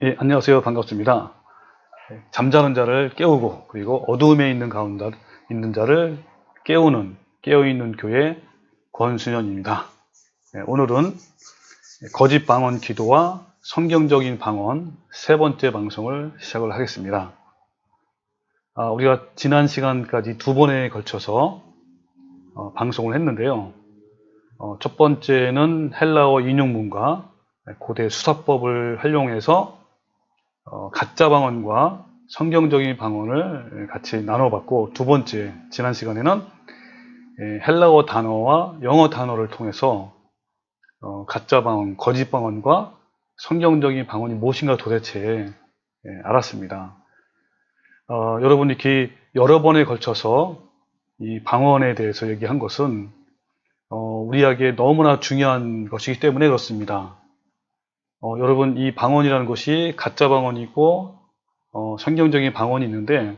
예, 안녕하세요. 반갑습니다. 잠자는 자를 깨우고 그리고 어두움에 있는 가운데 있는 자를 깨우는 깨어있는 교회 권순현입니다. 오늘은 거짓 방언 기도와 성경적인 방언 세 번째 방송을 시작을 하겠습니다. 우리가 지난 시간까지 두 번에 걸쳐서 방송을 했는데요. 첫 번째는 헬라어 인용문과 고대 수사법을 활용해서 가짜 방언과 성경적인 방언을 같이 나눠봤고, 두 번째, 지난 시간에는 헬라어 단어와 영어 단어를 통해서 가짜 방언, 거짓 방언과 성경적인 방언이 무엇인가 도대체 알았습니다. 여러분이 이렇게 여러 번에 걸쳐서 이 방언에 대해서 얘기한 것은 우리에게 너무나 중요한 것이기 때문에 그렇습니다. 여러분, 이 방언이라는 것이 가짜 방언이고 성경적인 방언이 있는데,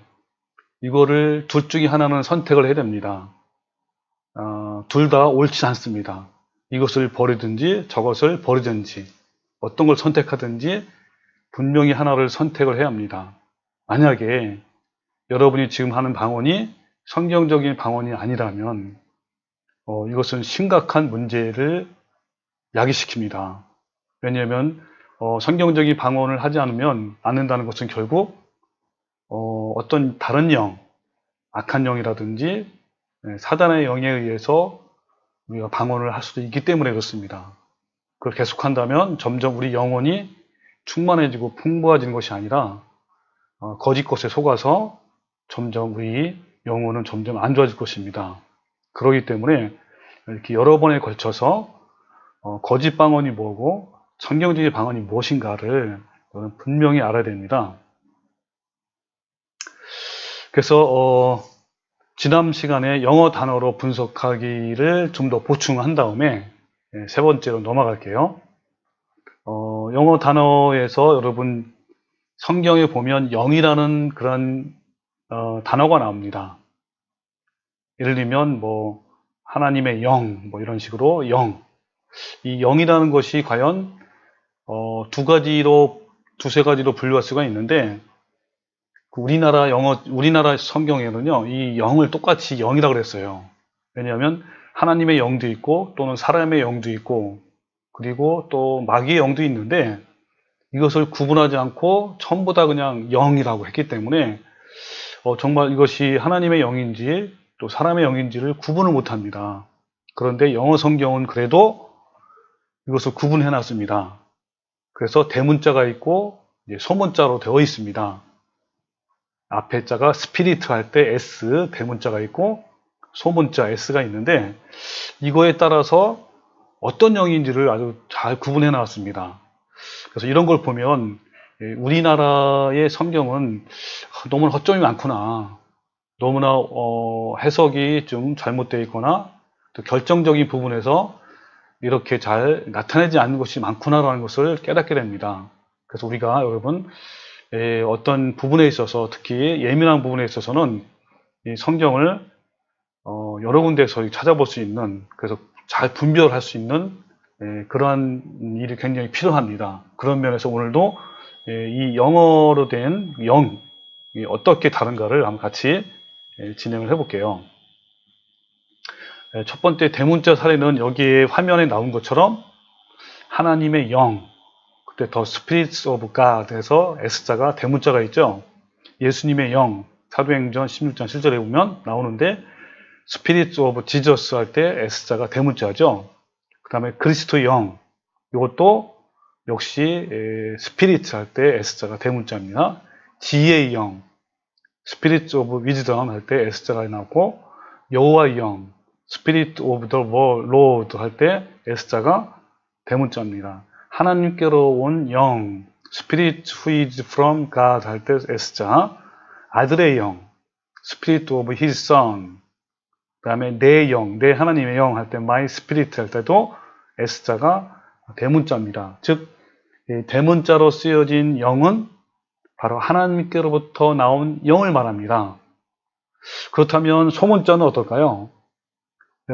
이거를 둘 중에 하나는 선택을 해야 됩니다. 둘 다 옳지 않습니다. 이것을 버리든지 저것을 버리든지 어떤 걸 선택하든지 분명히 하나를 선택을 해야 합니다. 만약에 여러분이 지금 하는 방언이 성경적인 방언이 아니라면 이것은 심각한 문제를 야기시킵니다. 왜냐하면 성경적인 방언을 하지 않는다는 것은 결국 어떤 다른 영, 악한 영이라든지 사단의 영에 의해서 우리가 방언을 할 수도 있기 때문에 그렇습니다. 그걸 계속한다면 점점 우리 영혼이 충만해지고 풍부해지는 것이 아니라 거짓 것에 속아서 점점 우리 영혼은 점점 안 좋아질 것입니다. 그렇기 때문에 이렇게 여러 번에 걸쳐서 거짓 방언이 뭐고 성경적인 방언이 무엇인가를 분명히 알아야 됩니다. 그래서 지난 시간에 영어 단어로 분석하기를 좀 더 보충한 다음에 세 번째로 넘어갈게요. 영어 단어에서 여러분 성경에 보면 영이라는 그런 단어가 나옵니다. 예를 들면 뭐 하나님의 영, 뭐 이런 식으로 영. 이 영이라는 것이 과연 두세 가지로 분류할 수가 있는데, 우리나라 성경에는요, 이 영을 똑같이 영이라고 그랬어요. 왜냐하면 하나님의 영도 있고, 또는 사람의 영도 있고, 그리고 또 마귀의 영도 있는데, 이것을 구분하지 않고 전부 다 그냥 영이라고 했기 때문에, 정말 이것이 하나님의 영인지, 또 사람의 영인지를 구분을 못 합니다. 그런데 영어 성경은 그래도 이것을 구분해 놨습니다. 그래서 대문자가 있고 소문자로 되어 있습니다. 앞에 자가 스피리트 할 때 S 대문자가 있고 소문자 S가 있는데, 이거에 따라서 어떤 영인지를 아주 잘 구분해 놨습니다. 그래서 이런 걸 보면 우리나라의 성경은 너무 허점이 많구나, 너무나 해석이 좀 잘못되어 있거나 또 결정적인 부분에서 이렇게 잘 나타내지 않는 것이 많구나라는 것을 깨닫게 됩니다. 그래서 우리가 여러분 어떤 부분에 있어서, 특히 예민한 부분에 있어서는 이 성경을 여러 군데에서 찾아볼 수 있는, 그래서 잘 분별할 수 있는 그러한 일이 굉장히 필요합니다. 그런 면에서 오늘도 이 영어로 된 영이 어떻게 다른가를 한번 같이 진행을 해볼게요. 첫 번째 대문자 사례는 여기에 화면에 나온 것처럼 하나님의 영, 그때 더 Spirits of God 해서 S자가 대문자가 있죠. 예수님의 영, 사도행전 16장 7절에 보면 나오는데, Spirits of Jesus 할 때 S자가 대문자죠. 그 다음에 그리스도의 영, 이것도 역시 Spirit 할 때 S자가 대문자입니다. 지혜의 영, Spirits of Wisdom 할 때 S자가 나오고, 여호와의 영, Spirit of the Lord 할 때 S자가 대문자입니다. 하나님께로 온 영, Spirit who is from God 할 때 S자, 아들의 영, Spirit of His Son, 그 다음에 내 영, 내 하나님의 영 할 때 My Spirit 할 때도 S자가 대문자입니다. 즉 대문자로 쓰여진 영은 바로 하나님께로부터 나온 영을 말합니다. 그렇다면 소문자는 어떨까요?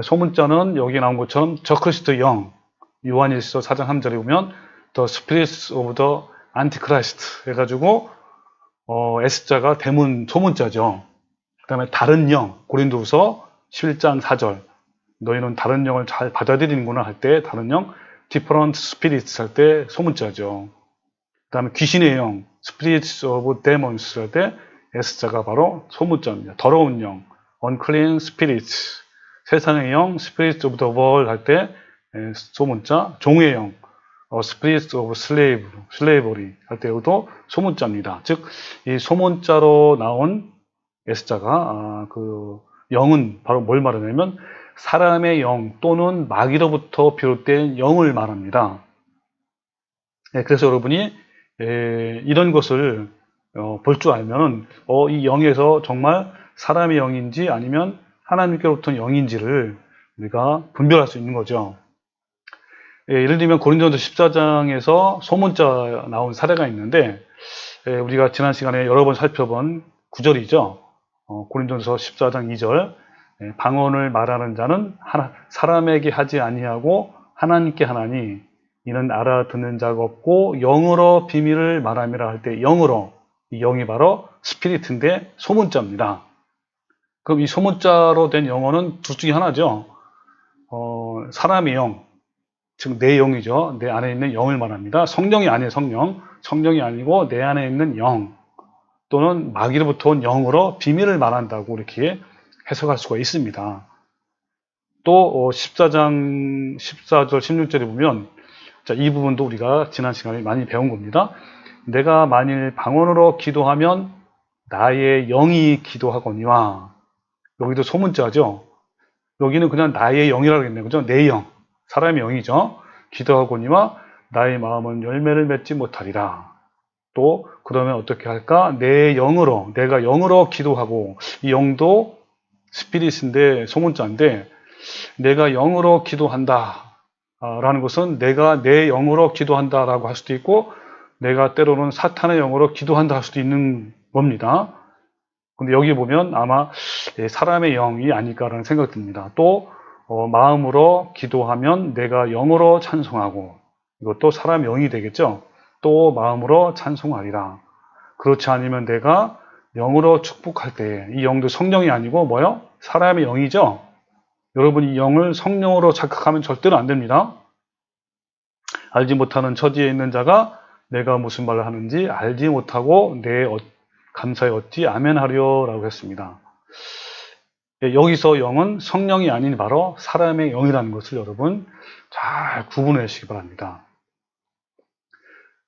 소문자는 여기 나온 것처럼 저 그리스도의 영, 요한일서 4장 3절에 보면 The Spirits of the 안티크라이스트 해가지고 S자가 대문 소문자죠. 그 다음에 다른 영, 고린도후서 11장 4절. 너희는 다른 영을 잘 받아들이는구나 할 때 다른 영, different spirits 할 때 소문자죠. 그 다음에 귀신의 영, spirits of demons 할 때 S자가 바로 소문자입니다. 더러운 영, unclean spirits. 세상의 영, spirits of the world 할 때 소문자, 종의 영, spirits of slavery 할 때도 소문자입니다. 즉, 이 소문자로 나온 S자가 그 영은 바로 뭘 말하냐면 사람의 영 또는 마귀로부터 비롯된 영을 말합니다. 그래서 여러분이 이런 것을 볼 줄 알면은 이 영에서 정말 사람의 영인지 아니면 하나님께로부터 영인지를 우리가 분별할 수 있는 거죠. 예를 들면 고린도전서 14장에서 소문자 나온 사례가 있는데 우리가 지난 시간에 여러 번 살펴본 구절이죠. 고린도전서 14장 2절 방언을 말하는 자는 사람에게 하지 아니하고 하나님께 하나니 이는 알아듣는 자가 없고 영으로 비밀을 말함이라 할 때 영으로, 이 영이 바로 스피리트인데 소문자입니다. 그럼 이 소문자로 된 영어는 둘 중에 하나죠. 사람의 영, 즉 내 영이죠. 내 안에 있는 영을 말합니다. 성령이 아니에요. 성령이 아니고 내 안에 있는 영 또는 마귀로부터 온 영으로 비밀을 말한다고 이렇게 해석할 수가 있습니다. 또 14장 14절 16절에 보면 이 부분도 우리가 지난 시간에 많이 배운 겁니다. 내가 만일 방언으로 기도하면 나의 영이 기도하거니와, 여기도 소문자죠. 여기는 그냥 나의 영이라고 했네요. 그죠? 내 영, 사람의 영이죠. 기도하거니와 나의 마음은 열매를 맺지 못하리라. 또 그러면 어떻게 할까? 내 영으로, 내가 영으로 기도하고, 이 영도 스피릿인데 소문자인데 내가 영으로 기도한다 라는 것은 내가 내 영으로 기도한다 라고 할 수도 있고 내가 때로는 사탄의 영으로 기도한다 할 수도 있는 겁니다. 근데 여기 보면 아마 사람의 영이 아닐까라는 생각이 듭니다. 또 마음으로 기도하면 내가 영으로 찬송하고, 이것도 사람의 영이 되겠죠. 또 마음으로 찬송하리라. 그렇지 않으면 내가 영으로 축복할 때, 이 영도 성령이 아니고 뭐요? 사람의 영이죠. 여러분 이 영을 성령으로 착각하면 절대로 안 됩니다. 알지 못하는 처지에 있는 자가 내가 무슨 말을 하는지 알지 못하고 내 감사에 어찌 아멘하려 라고 했습니다. 여기서 영은 성령이 아닌 바로 사람의 영이라는 것을 여러분 잘 구분해 주시기 바랍니다.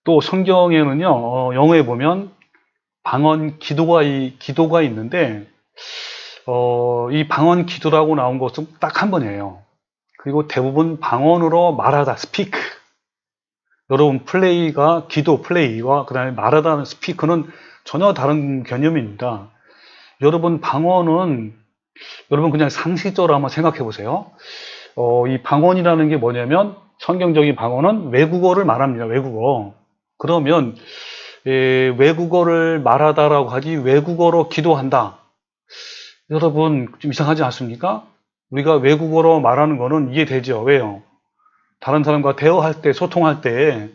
또 성경에는요, 영어에 보면 방언 기도가 있는데 이 방언 기도라고 나온 것은 딱 한 번이에요. 그리고 대부분 방언으로 말하다, speak. 여러분 플레이가 기도, 플레이와 그 다음에 말하다는 스피크는 전혀 다른 개념입니다. 여러분 방언은 여러분 그냥 상식적으로 한번 생각해 보세요. 이 방언이라는 게 뭐냐면 성경적인 방언은 외국어를 말합니다. 외국어. 그러면 외국어를 말하다라고 하지 외국어로 기도한다. 여러분 좀 이상하지 않습니까? 우리가 외국어로 말하는 거는 이해되죠. 왜요? 다른 사람과 대화할 때, 소통할 때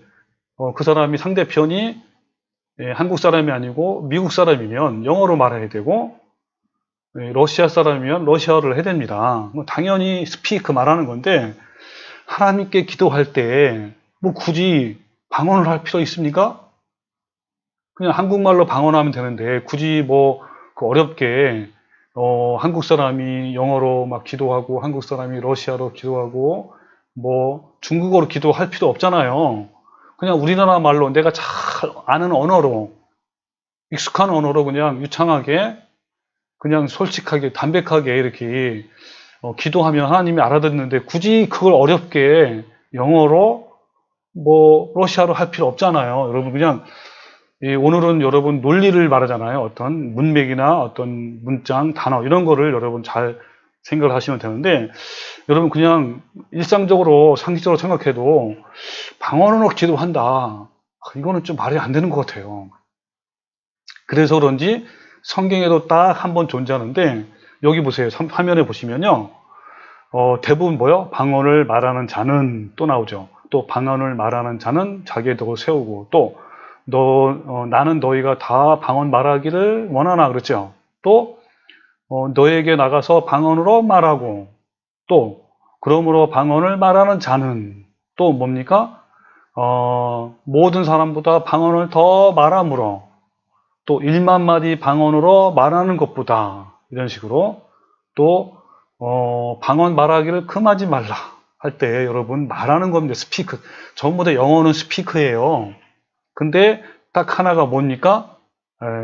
그 사람이 상대편이 한국 사람이 아니고 미국 사람이면 영어로 말해야 되고 러시아 사람이면 러시아어를 해야 됩니다. 당연히 스피크 말하는 건데 하나님께 기도할 때 뭐 굳이 방언을 할 필요 있습니까? 그냥 한국말로 방언하면 되는데 굳이 뭐 어렵게 한국 사람이 영어로 막 기도하고 한국 사람이 러시아로 기도하고 뭐 중국어로 기도할 필요 없잖아요. 그냥 우리나라 말로 내가 잘 아는 언어로, 익숙한 언어로 그냥 유창하게 그냥 솔직하게 담백하게 이렇게 기도하면 하나님이 알아듣는데 굳이 그걸 어렵게 영어로 뭐 러시아로 할 필요 없잖아요. 여러분 그냥 오늘은 여러분 논리를 말하잖아요. 어떤 문맥이나 어떤 문장, 단어 이런 거를 여러분 잘 생각을 하시면 되는데 여러분 그냥 일상적으로 상식적으로 생각해도 방언으로 기도한다. 이거는 좀 말이 안 되는 것 같아요. 그래서 그런지 성경에도 딱 한 번 존재하는데 여기 보세요. 화면에 보시면요. 대부분 뭐요? 방언을 말하는 자는 또 나오죠. 또 방언을 말하는 자는 자기의 덕을 세우고 또 나는 너희가 다 방언 말하기를 원하나 그랬죠. 또 너에게 나가서 방언으로 말하고, 또 그러므로 방언을 말하는 자는 또 뭡니까? 모든 사람보다 방언을 더 말함으로, 또 1만 마디 방언으로 말하는 것보다, 이런 식으로 또 방언 말하기를 금하지 말라 할 때 여러분 말하는 겁니다. 스피크. 전부 다 영어는 스피크예요. 근데 딱 하나가 뭡니까?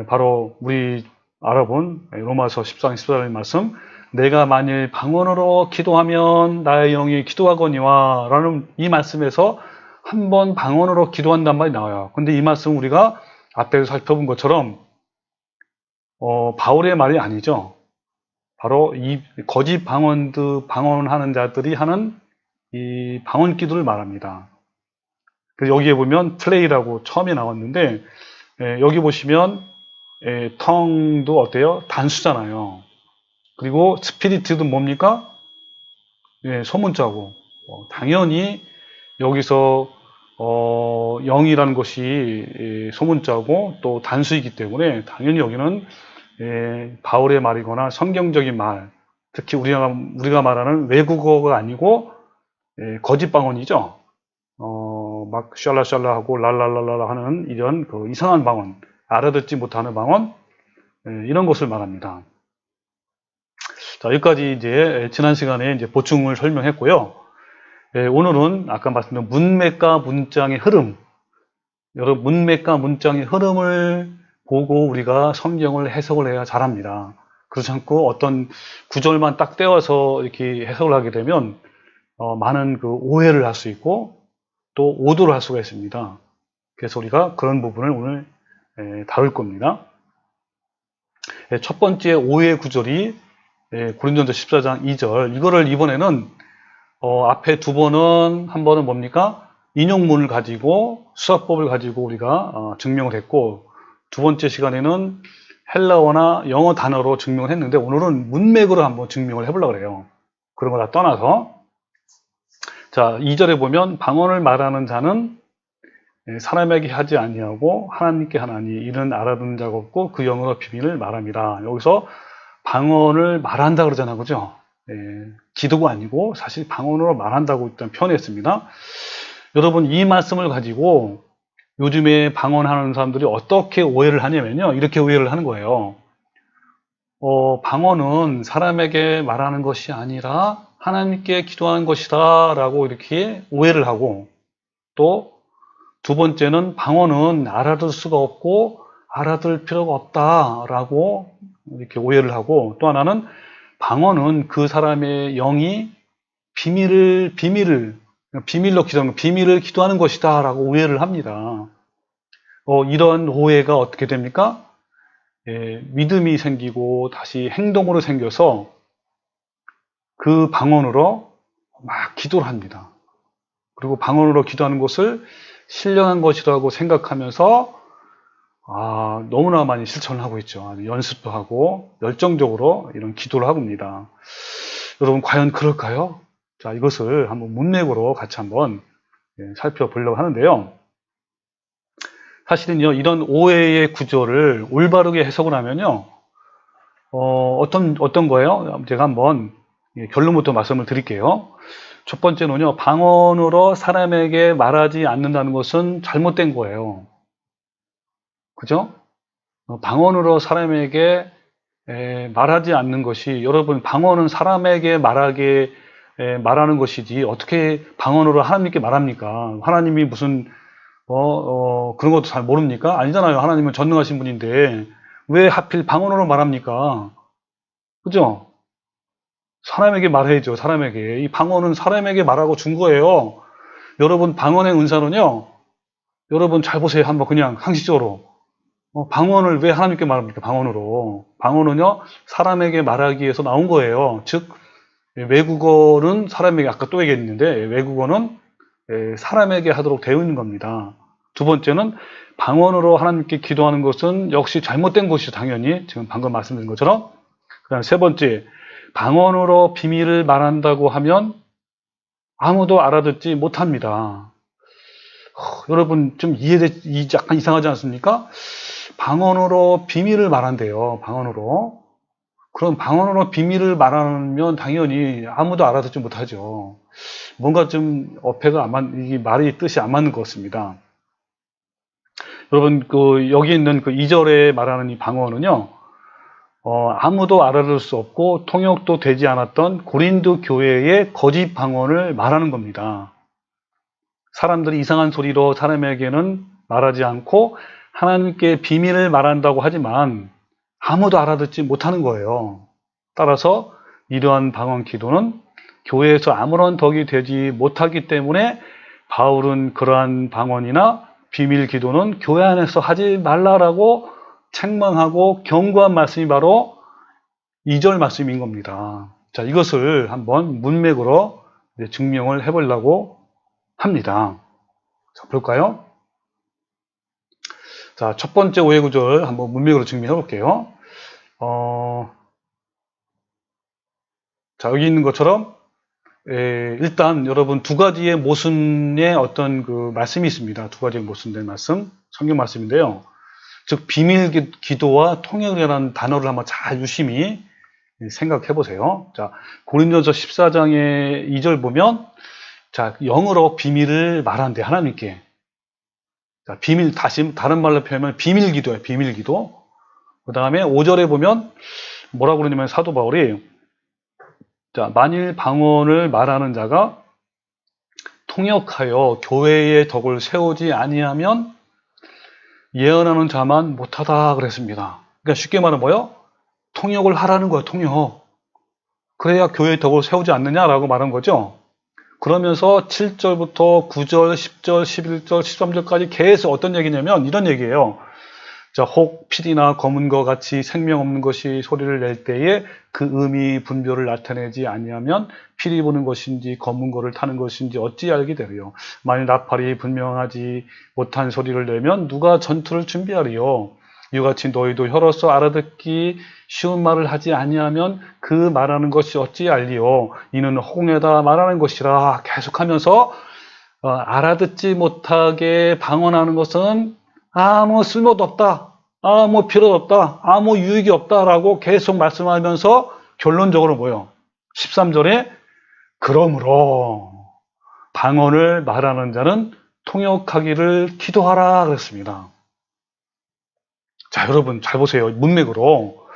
바로 우리 알아본 로마서 14장 14절의 말씀, 내가 만일 방언으로 기도하면 나의 영이 기도하거니와 라는 이 말씀에서 한 번 방언으로 기도한단 말이 나와요. 근데 이 말씀 우리가 앞에서 살펴본 것처럼 바울의 말이 아니죠. 바로 이 거짓 방언하는 자들이 하는 이 방언 기도를 말합니다. 그래서 여기에 보면 플레이라고 처음에 나왔는데, 여기 보시면 텅도 어때요? 단수잖아요. 그리고 스피리트도 뭡니까? 소문자고. 당연히 여기서 영이라는 것이 소문자고 또 단수이기 때문에 당연히 여기는 바울의 말이거나 성경적인 말, 특히 우리가 말하는 외국어가 아니고 거짓 방언이죠. 막 샬라샬라 하고 랄랄랄라 하는 이런 그 이상한 방언, 알아듣지 못하는 방언, 이런 것을 말합니다. 자, 여기까지 이제 지난 시간에 이제 보충을 설명했고요. 오늘은 아까 말씀드린 문맥과 문장의 흐름, 여러분 문맥과 문장의 흐름을 보고 우리가 성경을 해석을 해야 잘합니다. 그렇지 않고 어떤 구절만 딱 떼어서 이렇게 해석을 하게 되면 많은 그 오해를 할 수 있고 또 오도를 할 수가 있습니다. 그래서 우리가 그런 부분을 오늘 다룰 겁니다. 첫 번째 오해 구절이 고린도전서 14장 2절, 이거를 이번에는 앞에 두 번은, 한 번은 뭡니까? 인용문을 가지고 수학법을 가지고 우리가 증명을 했고, 두 번째 시간에는 헬라어나 영어 단어로 증명을 했는데, 오늘은 문맥으로 한번 증명을 해보려고 그래요. 그런 거 다 떠나서. 자, 2절에 보면 방언을 말하는 자는 사람에게 하지 아니하고 하나님께 하나니, 이는 알아듣는 자가 없고 그 영으로 비밀을 말함이라. 여기서 방언을 말한다 그러잖아요, 그죠? 기도가 아니고 사실 방언으로 말한다고 일단 표현했습니다. 여러분, 이 말씀을 가지고 요즘에 방언하는 사람들이 어떻게 오해를 하냐면요, 이렇게 오해를 하는 거예요. 방언은 사람에게 말하는 것이 아니라 하나님께 기도하는 것이다 라고 이렇게 오해를 하고, 또 두 번째는 방언은 알아들 수가 없고 알아들 필요가 없다 라고 이렇게 오해를 하고, 또 하나는 방언은 그 사람의 영이 비밀로 기도하는, 비밀을 기도하는 것이다 라고 오해를 합니다. 이런 오해가 어떻게 됩니까? 믿음이 생기고 다시 행동으로 생겨서 그 방언으로 막 기도를 합니다. 그리고 방언으로 기도하는 것을 신령한 것이라고 생각하면서 너무나 많이 실천을 하고 있죠. 연습도 하고 열정적으로 이런 기도를 하고 있습니다. 여러분, 과연 그럴까요? 자, 이것을 한번 문맥으로 같이 한번 살펴보려고 하는데요. 사실은요, 이런 오해의 구조를 올바르게 해석을 하면요, 어떤 거예요? 제가 한번 결론부터 말씀을 드릴게요. 첫 번째는요, 방언으로 사람에게 말하지 않는다는 것은 잘못된 거예요. 그죠? 방언으로 사람에게 말하지 않는 것이, 여러분, 방언은 사람에게 말하는 것이지 어떻게 방언으로 하나님께 말합니까? 하나님이 무슨 그런 것도 잘 모릅니까? 아니잖아요. 하나님은 전능하신 분인데 왜 하필 방언으로 말합니까? 그죠? 사람에게 말해야죠. 사람에게. 이 방언은 사람에게 말하고 준 거예요. 여러분, 방언의 은사는요, 여러분 잘 보세요. 한번 그냥 상식적으로. 방언을 왜 하나님께 말합니까? 방언으로. 방언은요, 사람에게 말하기 위해서 나온 거예요. 즉, 외국어는 사람에게, 아까 또 얘기했는데, 외국어는 사람에게 하도록 되어 있는 겁니다. 두 번째는 방언으로 하나님께 기도하는 것은 역시 잘못된 것이죠. 당연히. 지금 방금 말씀드린 것처럼. 그 다음에 세 번째, 방언으로 비밀을 말한다고 하면 아무도 알아듣지 못합니다. 여러분 좀 약간 이상하지 않습니까? 방언으로 비밀을 말한대요. 방언으로. 그럼 방언으로 비밀을 말하면 당연히 아무도 알아듣지 못하죠. 뭔가 좀 이 말이 뜻이 안 맞는 것 같습니다. 여러분, 여기 있는 그 2절에 말하는 이 방언은요, 아무도 알아들을 수 없고 통역도 되지 않았던 고린도 교회의 거짓 방언을 말하는 겁니다. 사람들이 이상한 소리로 사람에게는 말하지 않고 하나님께 비밀을 말한다고 하지만 아무도 알아듣지 못하는 거예요. 따라서 이러한 방언 기도는 교회에서 아무런 덕이 되지 못하기 때문에 바울은 그러한 방언이나 비밀 기도는 교회 안에서 하지 말라라고 책망하고 경고한 말씀이 바로 2절 말씀인 겁니다. 자, 이것을 한번 문맥으로 증명을 해보려고 합니다. 자, 볼까요? 자, 첫 번째 오해 구절 한번 문맥으로 증명해 볼게요. 자, 여기 있는 것처럼 일단 여러분 두 가지의 모순의 어떤 그 말씀이 있습니다. 두 가지의 모순된 말씀, 성경 말씀인데요. 즉 비밀 기도와 통역이라는 단어를 한번 잘 유심히 생각해 보세요. 자, 고린도전서 14장의 2절 보면 자, 영어로 비밀을 말한대, 하나님께. 자, 비밀, 다른 말로 표현하면 비밀 기도예요, 비밀 기도. 그 다음에 5절에 보면 뭐라고 그러냐면 사도 바울이 자, 만일 방언을 말하는 자가 통역하여 교회의 덕을 세우지 아니하면 예언하는 자만 못하다 그랬습니다. 그러니까 쉽게 말하면 뭐요? 통역을 하라는 거예요, 통역. 그래야 교회의 덕을 세우지 않느냐라고 말한 거죠. 그러면서 7절부터 9절, 10절, 11절, 13절까지 계속 어떤 얘기냐면 이런 얘기예요. 자, 혹 피리나 검은 것 같이 생명 없는 것이 소리를 낼 때에 그 의미 분별을 나타내지 아니하면 피리 부는 것인지 검은 거를 타는 것인지 어찌 알게 되리요. 만일 나팔이 분명하지 못한 소리를 내면 누가 전투를 준비하리요. 이같이 너희도 혀로서 알아듣기 쉬운 말을 하지 아니하면 그 말하는 것이 어찌 알리요. 이는 홍해다 말하는 것이라. 계속하면서 알아듣지 못하게 방언하는 것은 아무 쓸모도 없다, 아무 필요도 없다, 아무 유익이 없다라고 계속 말씀하면서 결론적으로 뭐예요? 13절에 그러므로 방언을 말하는 자는 통역하기를 기도하라 그랬습니다. 자, 여러분 잘 보세요. 문맥으로.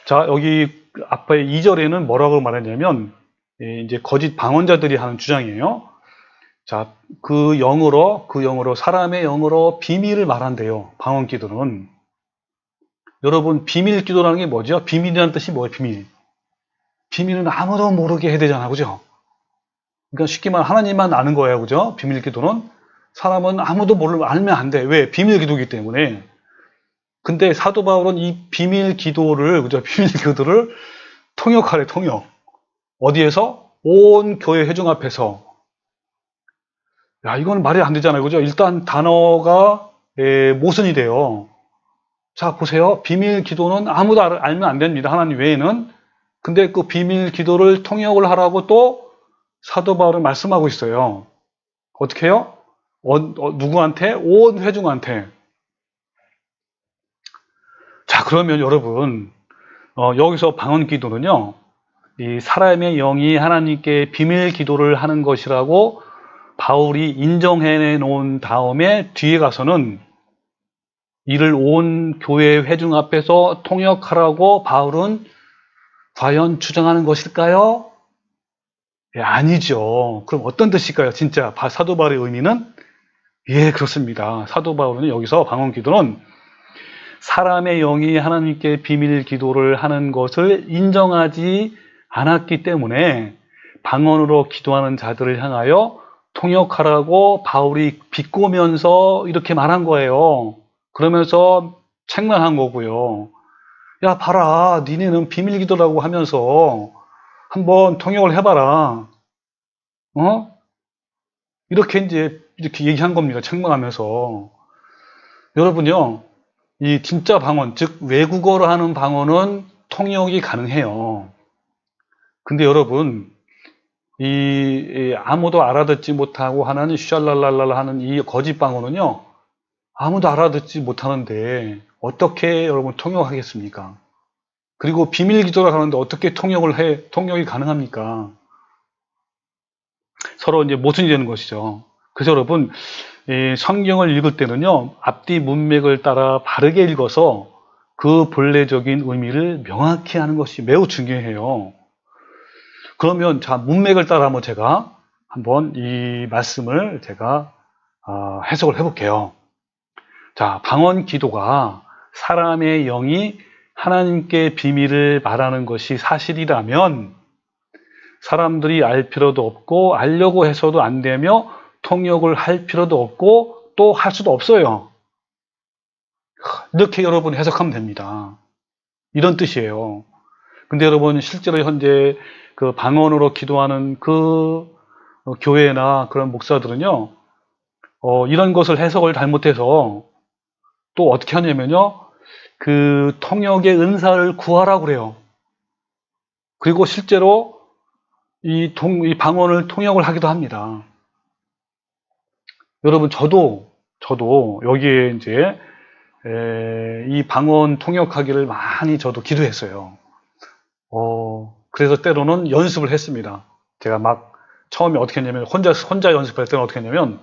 자, 여기 앞에 2절에는 뭐라고 말했냐면 이제 거짓 방언자들이 하는 주장이에요. 자, 그 영어로 사람의 영어로 비밀을 말한대요. 방언 기도는. 여러분 비밀 기도라는 게 뭐죠? 비밀이라는 뜻이 뭐예요? 비밀. 비밀은 아무도 모르게 해야 되잖아요. 그죠? 그러니까 쉽게 말하면 하나님만 아는 거예요. 그죠? 비밀 기도는 사람은 아무도 알면 안 돼. 왜? 비밀 기도이기 때문에. 근데 사도 바울은 이 비밀 기도를, 그죠? 비밀 기도를 통역하래, 통역. 어디에서? 온 교회 회중 앞에서. 야, 이건 말이 안 되잖아요. 그죠? 일단 단어가 모순이 돼요. 자, 보세요. 비밀 기도는 아무도 알면 안 됩니다. 하나님 외에는. 근데 그 비밀 기도를 통역을 하라고 또 사도 바울은 말씀하고 있어요. 어떻게 해요? 누구한테? 온 회중한테. 자, 그러면 여러분, 여기서 방언 기도는요, 이 사람의 영이 하나님께 비밀 기도를 하는 것이라고 바울이 인정해 놓은 다음에 뒤에 가서는 이를 온 교회 회중 앞에서 통역하라고 바울은 과연 주장하는 것일까요? 예, 아니죠. 그럼 어떤 뜻일까요? 진짜 사도 바울의 의미는? 예, 그렇습니다. 사도 바울은 여기서 방언 기도는 사람의 영이 하나님께 비밀 기도를 하는 것을 인정하지 않았기 때문에 방언으로 기도하는 자들을 향하여 통역하라고 바울이 비꼬면서 이렇게 말한 거예요. 그러면서 책망한 거고요. 야, 봐라. 니네는 비밀 기도라고 하면서 한번 통역을 해봐라. 이렇게 얘기한 겁니다. 책망하면서. 여러분요, 이 진짜 방언, 즉 외국어로 하는 방언은 통역이 가능해요. 근데 여러분, 이 아무도 알아듣지 못하고 하는 슈랄랄랄라 하는 이 거짓 방언은요, 아무도 알아듣지 못하는데 어떻게 여러분 통역하겠습니까? 그리고 비밀 기도를 하는데 어떻게 통역이 가능합니까? 서로 이제 모순이 되는 것이죠. 그래서 여러분, 이 성경을 읽을 때는요, 앞뒤 문맥을 따라 바르게 읽어서 그 본래적인 의미를 명확히 하는 것이 매우 중요해요. 그러면 자, 문맥을 따라 한번 제가 한번 이 말씀을 제가 해석을 해볼게요. 자, 방언 기도가 사람의 영이 하나님께 비밀을 말하는 것이 사실이라면 사람들이 알 필요도 없고 알려고 해서도 안 되며 통역을 할 필요도 없고 또 할 수도 없어요. 이렇게 여러분 해석하면 됩니다. 이런 뜻이에요. 근데 여러분 실제로 현재 그 방언으로 기도하는 그 교회나 그런 목사들은요, 이런 것을 해석을 잘못해서 또 어떻게 하냐면요, 그 통역의 은사를 구하라고 그래요. 그리고 실제로 이 방언을 통역을 하기도 합니다. 여러분, 저도 여기에 이제 이 방언 통역하기를 많이 저도 기도했어요. 그래서 때로는 연습을 했습니다. 제가 막 처음에 어떻게 했냐면 혼자 연습할 때는 어떻게 했냐면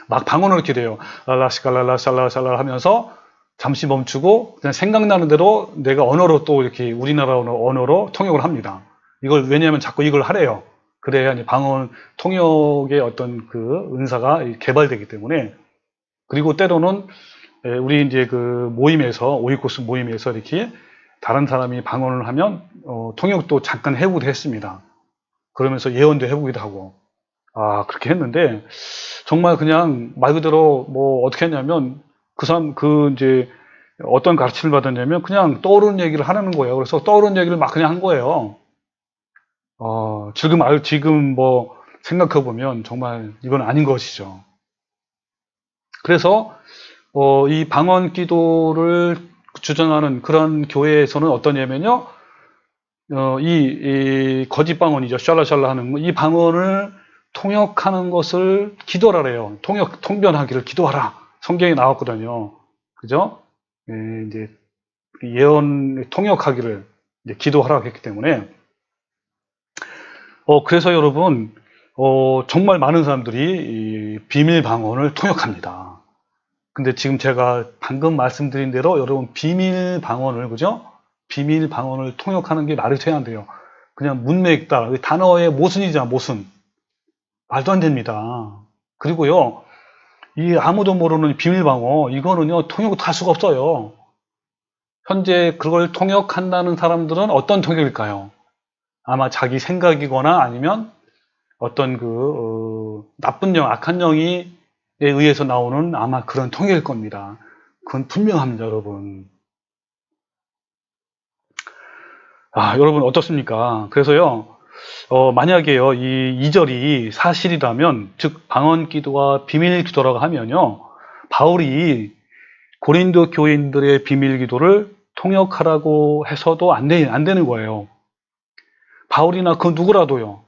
막 방언으로 기도해요. 랄라시칼랄라샬라샬라 하면서 잠시 멈추고 그냥 생각나는 대로 내가 언어로 또 이렇게 우리나라 언어로 통역을 합니다. 이걸 왜냐하면 자꾸 이걸 하래요. 그래야 이제 방언 통역의 어떤 그 은사가 개발되기 때문에. 그리고 때로는 우리 이제 그 모임에서 오이코스 모임에서 이렇게 다른 사람이 방언을 하면 통역도 잠깐 해보기도 했습니다. 그러면서 예언도 해보기도 하고 그렇게 했는데 정말 그냥 말 그대로 뭐 어떻게 했냐면 그 사람 이제 어떤 가르침을 받았냐면 그냥 떠오르는 얘기를 하는 거예요. 그래서 떠오르는 얘기를 막 그냥 한 거예요. 지금 뭐 생각해 보면 정말 이건 아닌 것이죠. 그래서 이 방언 기도를 주장하는 그런 교회에서는 어떠냐면요, 이 거짓 방언이죠. 샬라샬라 하는 이 방언을 통역하는 것을 기도하래요. 통변하기를 기도하라. 성경에 나왔거든요. 그죠? 이제 예언 통역하기를 이제 기도하라고 했기 때문에. 그래서 여러분, 정말 많은 사람들이 이 비밀 방언을 통역합니다. 근데 지금 제가 방금 말씀드린 대로 여러분 비밀 방언을, 그죠? 비밀 방언을 통역하는 게 말이 돼야 안 돼요. 그냥 문맥 따라 단어의 모순이잖아, 모순. 말도 안 됩니다. 그리고요, 이 아무도 모르는 비밀 방언, 이거는요, 통역을 할 수가 없어요. 현재 그걸 통역한다는 사람들은 어떤 통역일까요? 아마 자기 생각이거나 아니면 어떤 나쁜 영, 악한 영에 의해서 나오는 아마 그런 통역일 겁니다. 그건 분명합니다, 여러분. 여러분 어떻습니까? 그래서요, 만약에요, 이 2절이 사실이라면, 즉, 방언 기도와 비밀 기도라고 하면요, 바울이 고린도 교인들의 비밀 기도를 통역하라고 해서도 안 되는 거예요. 바울이나 그 누구라도요,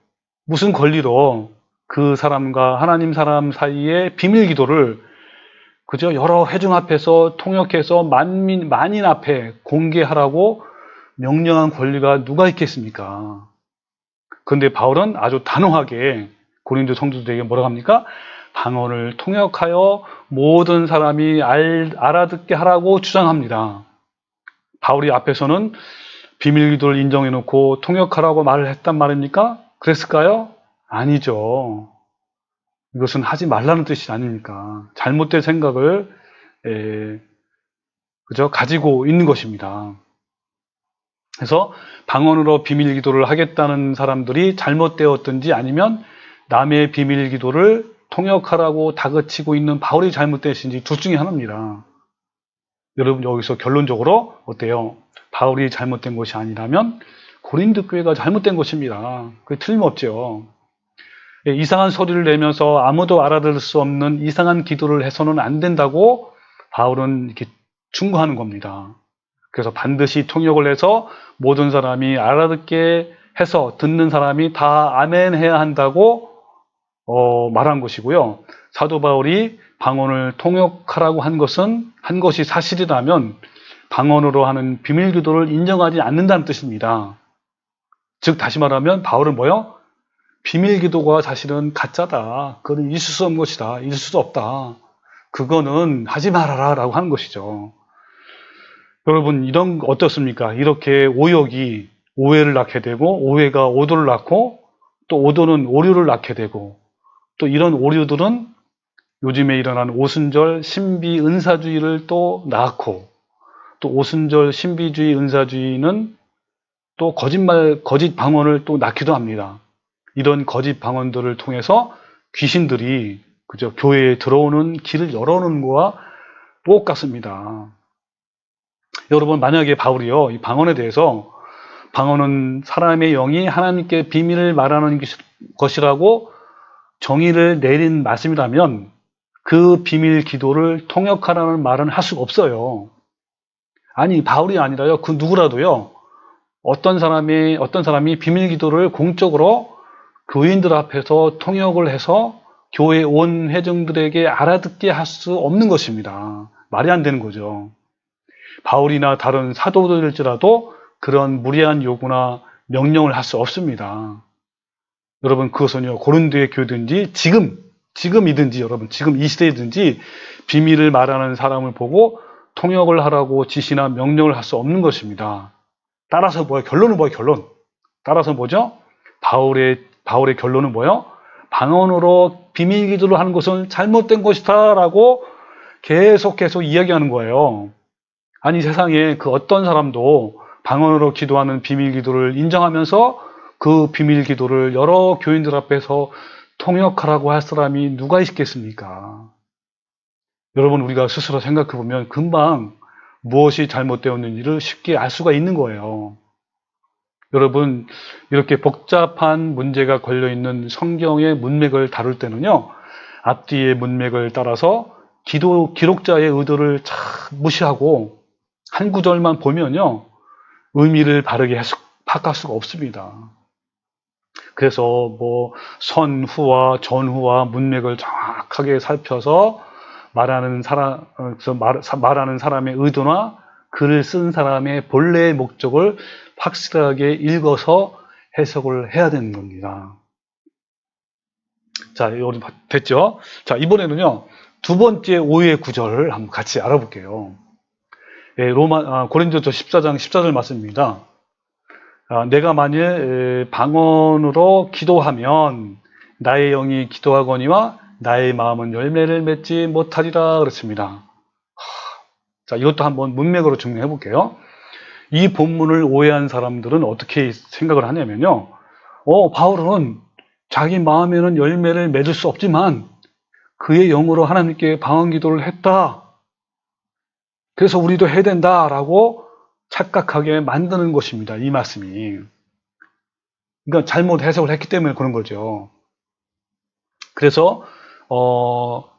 무슨 권리로 그 사람과 하나님 사람 사이의 비밀 기도를 그저 여러 회중 앞에서 통역해서 만인 앞에 공개하라고 명령한 권리가 누가 있겠습니까? 그런데 바울은 아주 단호하게 고린도 성도들에게 뭐라고 합니까? 방언을 통역하여 모든 사람이 알아듣게 하라고 주장합니다. 바울이 앞에서는 비밀 기도를 인정해 놓고 통역하라고 말을 했단 말입니까? 그랬을까요? 아니죠. 이것은 하지 말라는 뜻이 아닙니까? 잘못된 생각을 그저 가지고 있는 것입니다. 그래서 방언으로 비밀 기도를 하겠다는 사람들이 잘못되었든지 아니면 남의 비밀 기도를 통역하라고 다그치고 있는 바울이 잘못되신지 둘 중에 하나입니다. 여러분 여기서 결론적으로 어때요? 바울이 잘못된 것이 아니라면 고린도 교회가 잘못된 것입니다. 그게 틀림없죠. 이상한 소리를 내면서 아무도 알아들을 수 없는 이상한 기도를 해서는 안 된다고 바울은 이렇게 충고하는 겁니다. 그래서 반드시 통역을 해서 모든 사람이 알아듣게 해서 듣는 사람이 다 아멘 해야 한다고 말한 것이고요. 사도 바울이 방언을 통역하라고 한 것이 사실이라면 방언으로 하는 비밀 기도를 인정하지 않는다는 뜻입니다. 즉 다시 말하면 바울은 뭐요? 비밀 기도가 사실은 가짜다. 그건 있을 수 없는 것이다. 있을 수 없다. 그거는 하지 말아라 라고 하는 것이죠. 여러분 이런 거 어떻습니까? 이렇게 오역이 오해를 낳게 되고 오해가 오도를 낳고 또 오도는 오류를 낳게 되고 또 이런 오류들은 요즘에 일어나는 오순절 신비 은사주의를 또 낳고 또 오순절 신비주의 은사주의는 또 거짓 방언을 또 낳기도 합니다. 이런 거짓 방언들을 통해서 귀신들이 그저 교회에 들어오는 길을 열어놓는 거와 똑같습니다. 여러분 만약에 바울이요 이 방언에 대해서 방언은 사람의 영이 하나님께 비밀을 말하는 것이라고 정의를 내린 말씀이라면 그 비밀 기도를 통역하라는 말은 할 수가 없어요. 아니 바울이 아니라요 그 누구라도요 어떤 사람이 비밀 기도를 공적으로 교인들 앞에서 통역을 해서 교회 온 회중들에게 알아듣게 할 수 없는 것입니다. 말이 안 되는 거죠. 바울이나 다른 사도들일지라도 그런 무리한 요구나 명령을 할 수 없습니다. 여러분 그것은요 고린도의 교회든지 지금이든지 여러분 지금 이 시대이든지 비밀을 말하는 사람을 보고 통역을 하라고 지시나 명령을 할 수 없는 것입니다. 따라서 뭐예요? 결론은 뭐예요? 결론. 따라서 뭐죠? 바울의 결론은 뭐예요? 방언으로 비밀 기도를 하는 것은 잘못된 것이다 라고 계속해서 이야기하는 거예요. 아니 세상에 그 어떤 사람도 방언으로 기도하는 비밀 기도를 인정하면서 그 비밀 기도를 여러 교인들 앞에서 통역하라고 할 사람이 누가 있겠습니까? 여러분 우리가 스스로 생각해 보면 금방 무엇이 잘못되었는지를 쉽게 알 수가 있는 거예요. 여러분 이렇게 복잡한 문제가 걸려있는 성경의 문맥을 다룰 때는요 앞뒤의 문맥을 따라서 기록자의 의도를 참 무시하고 한 구절만 보면요 의미를 바르게 파악할 수가 없습니다. 그래서 뭐 선후와 전후와 문맥을 정확하게 살펴서 말하는 사람의 의도나 글을 쓴 사람의 본래의 목적을 확실하게 읽어서 해석을 해야 되는 겁니다. 자, 여기 됐죠? 자, 이번에는요, 두 번째 오해 구절을 한번 같이 알아볼게요. 예, 고린도서 14장 14절 말씀입니다. 내가 만일 방언으로 기도하면 나의 영이 기도하거니와 나의 마음은 열매를 맺지 못하리라 그렇습니다. 자, 이것도 한번 문맥으로 정리해 볼게요. 이 본문을 오해한 사람들은 어떻게 생각을 하냐면요. 바울은 자기 마음에는 열매를 맺을 수 없지만 그의 영으로 하나님께 방언 기도를 했다. 그래서 우리도 해야 된다라고 착각하게 만드는 것입니다. 이 말씀이. 그러니까 잘못 해석을 했기 때문에 그런 거죠. 그래서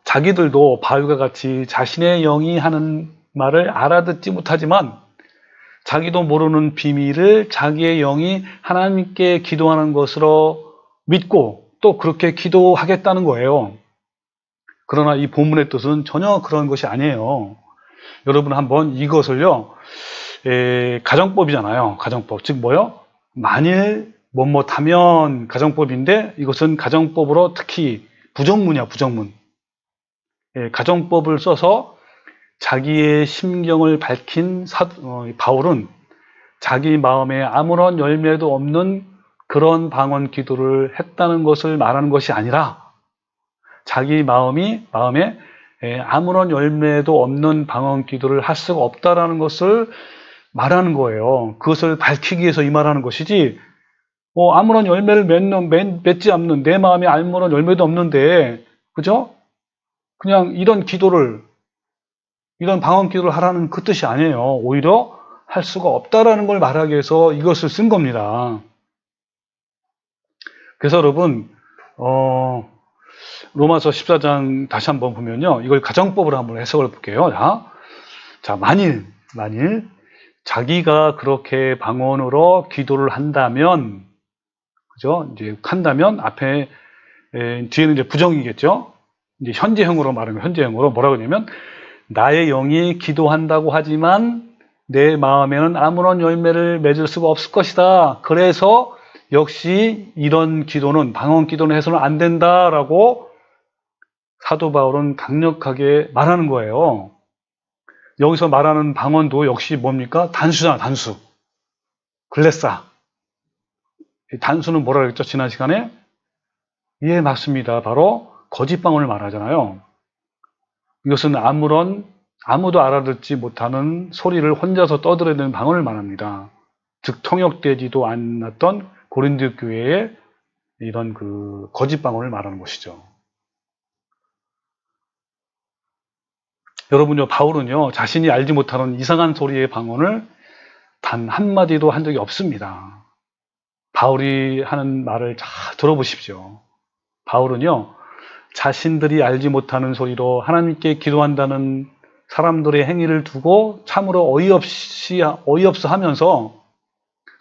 자기들도 바울과 같이 자신의 영이 하는 말을 알아듣지 못하지만 자기도 모르는 비밀을 자기의 영이 하나님께 기도하는 것으로 믿고 또 그렇게 기도하겠다는 거예요. 그러나 이 본문의 뜻은 전혀 그런 것이 아니에요. 여러분 한번 이것을요, 가정법이잖아요. 가정법. 즉 뭐요? 만일 뭐하면 가정법인데 이것은 가정법으로 특히 부정문이야, 부정문. 가정법을 써서 자기의 심경을 밝힌 바울은 자기 마음에 아무런 열매도 없는 그런 방언 기도를 했다는 것을 말하는 것이 아니라 자기 마음에 아무런 열매도 없는 방언 기도를 할 수가 없다라는 것을 말하는 거예요. 그것을 밝히기 위해서 이 말하는 것이지 아무런 열매를 맺지 않는 내 마음에 아무런 열매도 없는데 그죠? 그냥 이런 방언 기도를 하라는 그 뜻이 아니에요. 오히려 할 수가 없다라는 걸 말하기 위해서 이것을 쓴 겁니다. 그래서 여러분 로마서 14장 다시 한번 보면요. 이걸 가정법으로 한번 해석을 볼게요. 자, 만일 자기가 그렇게 방언으로 기도를 한다면 그죠? 이제 한다면 앞에 뒤에는 이제 부정이겠죠. 이제 현재형으로 말하면 현재형으로 뭐라고 하냐면 나의 영이 기도한다고 하지만 내 마음에는 아무런 열매를 맺을 수가 없을 것이다. 그래서 역시 이런 기도는 방언 기도는 해서는 안 된다라고 사도 바울은 강력하게 말하는 거예요. 여기서 말하는 방언도 역시 뭡니까? 단수잖아, 단수. 글레사. 단수는 뭐라 그랬죠? 지난 시간에? 예, 맞습니다. 바로 거짓 방언을 말하잖아요. 이것은 아무도 알아듣지 못하는 소리를 혼자서 떠들어대는 방언을 말합니다. 즉 통역되지도 않았던 고린도 교회의 이런 그 거짓 방언을 말하는 것이죠. 여러분요, 바울은요, 자신이 알지 못하는 이상한 소리의 방언을 단 한마디도 한 적이 없습니다. 바울이 하는 말을 잘 들어보십시오. 바울은요, 자신들이 알지 못하는 소리로 하나님께 기도한다는 사람들의 행위를 두고 참으로 어이없어 하면서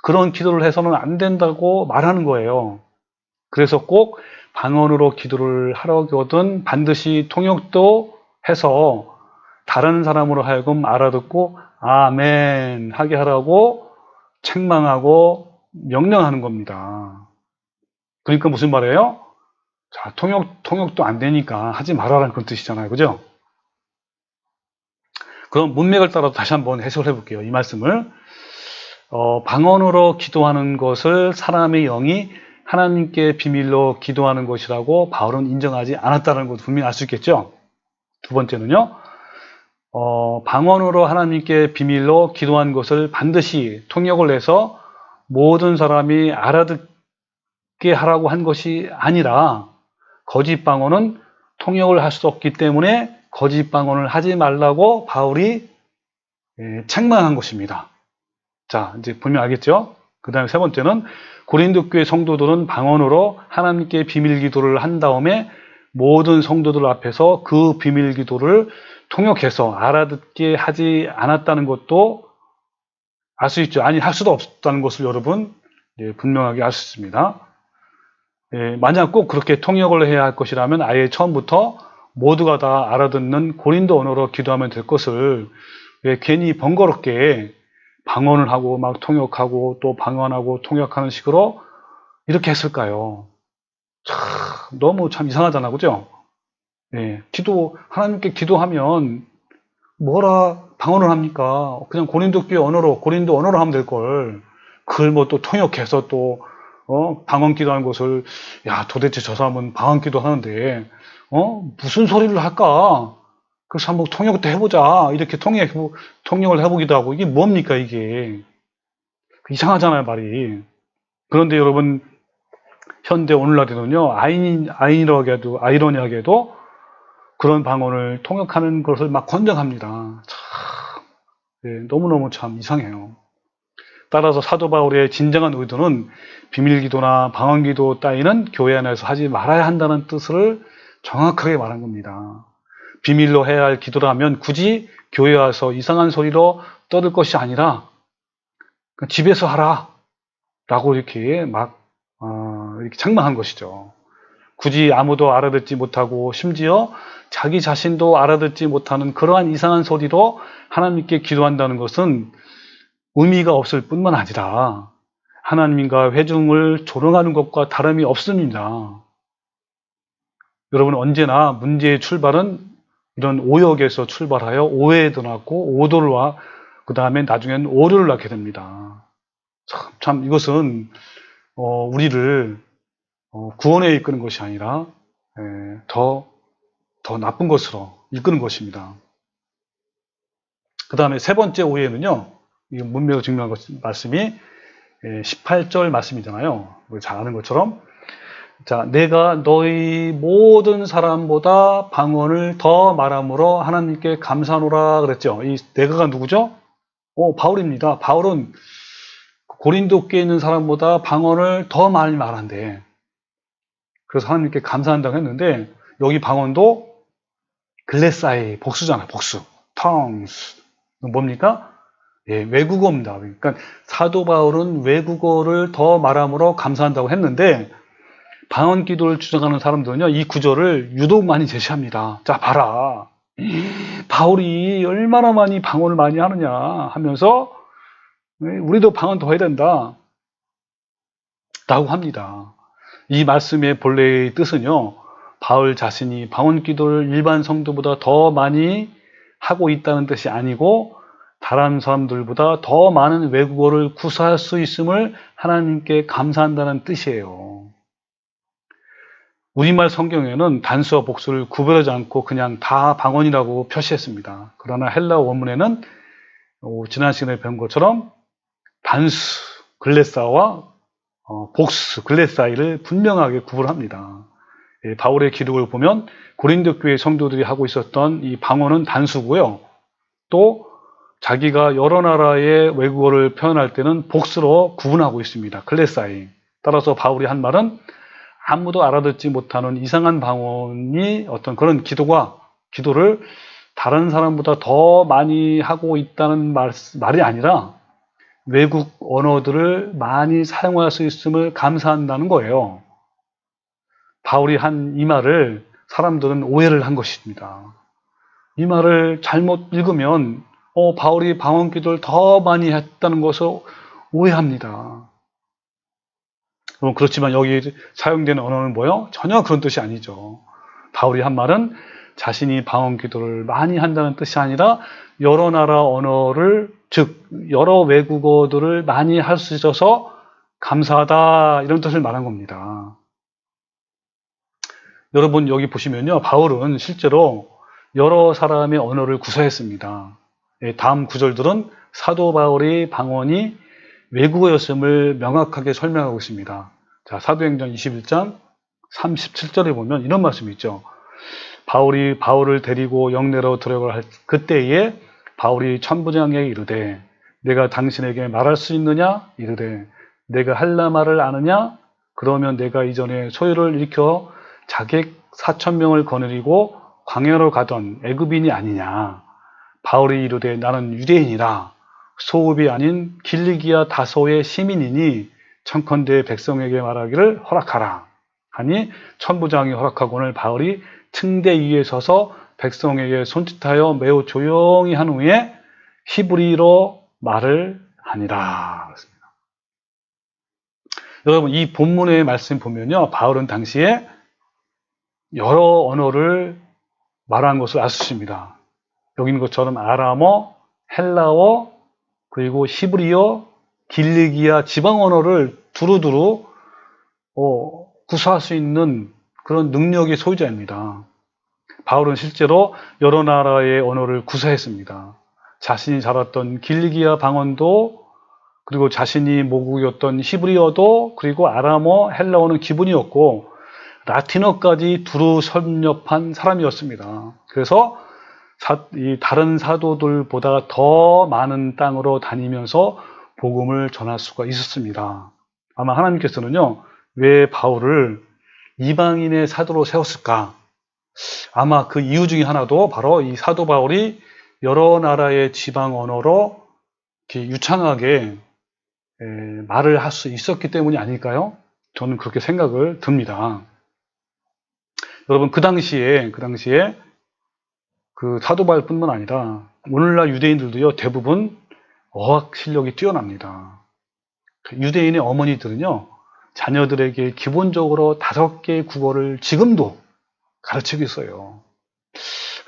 그런 기도를 해서는 안 된다고 말하는 거예요. 그래서 꼭 방언으로 기도를 하려거든 반드시 통역도 해서 다른 사람으로 하여금 알아듣고 아멘 하게 하라고 책망하고 명령하는 겁니다. 그러니까 무슨 말이에요? 자, 통역도 안 되니까 하지 말아라는 그런 뜻이잖아요. 그죠? 그럼 문맥을 따라 다시 한번 해석을 해볼게요. 이 말씀을. 방언으로 기도하는 것을 사람의 영이 하나님께 비밀로 기도하는 것이라고 바울은 인정하지 않았다는 것도 분명히 알 수 있겠죠? 두 번째는요. 방언으로 하나님께 비밀로 기도한 것을 반드시 통역을 해서 모든 사람이 알아듣게 하라고 한 것이 아니라 거짓 방언은 통역을 할 수 없기 때문에 거짓 방언을 하지 말라고 바울이 책망한 것입니다. 자, 이제 보면 알겠죠? 그 다음에 세 번째는 고린도 교회 성도들은 방언으로 하나님께 비밀 기도를 한 다음에 모든 성도들 앞에서 그 비밀 기도를 통역해서 알아듣게 하지 않았다는 것도 알 수 있죠. 아니, 할 수도 없다는 것을 여러분 분명하게 알 수 있습니다. 만약 꼭 그렇게 통역을 해야 할 것이라면 아예 처음부터 모두가 다 알아듣는 고린도 언어로 기도하면 될 것을 왜 괜히 번거롭게 방언을 하고 막 통역하고 또 방언하고 통역하는 식으로 이렇게 했을까요? 참, 너무 참 이상하잖아, 그죠? 하나님께 기도하면 뭐라 방언을 합니까? 그냥 고린도 언어로 하면 될 걸. 그걸 뭐 또 통역해서 또, 방언 기도하는 것을, 야, 도대체 저 사람은 방언 기도 하는데, 무슨 소리를 할까? 그래서 한번 통역도 해보자. 이렇게 통역을 해보기도 하고, 이게 뭡니까, 이게. 이상하잖아요, 말이. 그런데 여러분, 현대 오늘날에는요, 아이러니하게도 그런 방언을 통역하는 것을 막 권장합니다. 참, 너무너무 참 이상해요. 따라서 사도 바울의 진정한 의도는 비밀기도나 방언기도 따위는 교회 안에서 하지 말아야 한다는 뜻을 정확하게 말한 겁니다. 비밀로 해야 할 기도라면 굳이 교회 와서 이상한 소리로 떠들 것이 아니라 집에서 하라 라고 이렇게 이렇게 책망한 것이죠. 굳이 아무도 알아듣지 못하고 심지어 자기 자신도 알아듣지 못하는 그러한 이상한 소리로 하나님께 기도한다는 것은 의미가 없을 뿐만 아니라 하나님과 회중을 조롱하는 것과 다름이 없습니다. 여러분, 언제나 문제의 출발은 이런 오역에서 출발하여 오해에 낳고 오도를 그 다음에 나중에는 오류를 낳게 됩니다. 참 이것은 우리를 구원에 이끄는 것이 아니라 더 나쁜 것으로 이끄는 것입니다. 그 다음에 세 번째 오해는요, 이 문맥을 증명한 말씀이 18절 말씀이잖아요. 잘 아는 것처럼. 자, 내가 너희 모든 사람보다 방언을 더 말함으로 하나님께 감사하노라 그랬죠. 이 내가가 누구죠? 바울입니다. 바울은 고린도 교회에 있는 사람보다 방언을 더 많이 말한대. 그래서 하나님께 감사한다고 했는데 여기 방언도 글레사이 복수잖아요. 복수. tongues. 뭡니까? 예, 외국어입니다. 그러니까 사도 바울은 외국어를 더 말함으로 감사한다고 했는데 방언 기도를 주장하는 사람들은요, 이 구절을 유독 많이 제시합니다. 자, 봐라. 바울이 얼마나 많이 방언을 많이 하느냐 하면서 우리도 방언 더 해야 된다 라고 합니다. 이 말씀의 본래의 뜻은요, 바울 자신이 방언 기도를 일반 성도보다 더 많이 하고 있다는 뜻이 아니고 다른 사람들보다 더 많은 외국어를 구사할 수 있음을 하나님께 감사한다는 뜻이에요. 우리말 성경에는 단수와 복수를 구별하지 않고 그냥 다 방언이라고 표시했습니다. 그러나 헬라어 원문에는 지난 시간에 배운 것처럼 단수, 글레사와 복수, 글레사이를 분명하게 구분합니다. 바울의 기록을 보면 고린도 교회 성도들이 하고 있었던 이 방언은 단수고요. 또 자기가 여러 나라의 외국어를 표현할 때는 복수로 구분하고 있습니다. 글레사이. 따라서 바울이 한 말은 아무도 알아듣지 못하는 이상한 방언이 어떤 그런 기도를 다른 사람보다 더 많이 하고 있다는 말이 아니라 외국 언어들을 많이 사용할 수 있음을 감사한다는 거예요. 바울이 한 이 말을 사람들은 오해를 한 것입니다. 이 말을 잘못 읽으면 바울이 방언 기도를 더 많이 했다는 것을 오해합니다. 그렇지만 여기 사용되는 언어는 뭐요? 전혀 그런 뜻이 아니죠. 바울이 한 말은 자신이 방언 기도를 많이 한다는 뜻이 아니라 여러 나라 언어를, 즉 여러 외국어들을 많이 할 수 있어서 감사하다 이런 뜻을 말한 겁니다. 여러분 여기 보시면요, 바울은 실제로 여러 사람의 언어를 구사했습니다. 다음 구절들은 사도 바울의 방언이 외국어였음을 명확하게 설명하고 있습니다. 자, 사도행전 21장 37절에 보면 이런 말씀이 있죠. 바울이 바울을 데리고 영내로 들어갈 그때에 바울이 천부장에게 이르되 내가 당신에게 말할 수 있느냐? 이르되 내가 할라 말을 아느냐? 그러면 내가 이전에 소요를 일으켜 자객 4,000명을 거느리고 광야로 가던 애굽인이 아니냐? 바울이 이르되 나는 유대인이라 소읍이 아닌 길리기아 다소의 시민이니 청컨대 백성에게 말하기를 허락하라 하니 천부장이 허락하고는 바울이 층대 위에 서서 백성에게 손짓하여 매우 조용히 한 후에 히브리로 말을 하니라. 그렇습니다. 여러분 이 본문의 말씀 보면요, 바울은 당시에 여러 언어를 말한 것을 알 수 있습니다. 여기 있는 것처럼 아람어, 헬라어, 그리고 히브리어, 길리기아 지방 언어를 두루두루 구사할 수 있는 그런 능력의 소유자입니다. 바울은 실제로 여러 나라의 언어를 구사했습니다. 자신이 자랐던 길리기아 방언도, 그리고 자신이 모국이었던 히브리어도, 그리고 아람어, 헬라어는 기본이었고 라틴어까지 두루 섭렵한 사람이었습니다. 그래서 이 다른 사도들보다 더 많은 땅으로 다니면서 복음을 전할 수가 있었습니다. 아마 하나님께서는요, 왜 바울을 이방인의 사도로 세웠을까? 아마 그 이유 중에 하나도 바로 이 사도 바울이 여러 나라의 지방 언어로 이렇게 유창하게 말을 할 수 있었기 때문이 아닐까요? 저는 그렇게 생각을 듭니다. 여러분 그 당시에 그 사도 바울뿐만 아니라 오늘날 유대인들도요, 대부분 어학 실력이 뛰어납니다. 유대인의 어머니들은요, 자녀들에게 기본적으로 5개의 국어를 지금도 가르치고 있어요.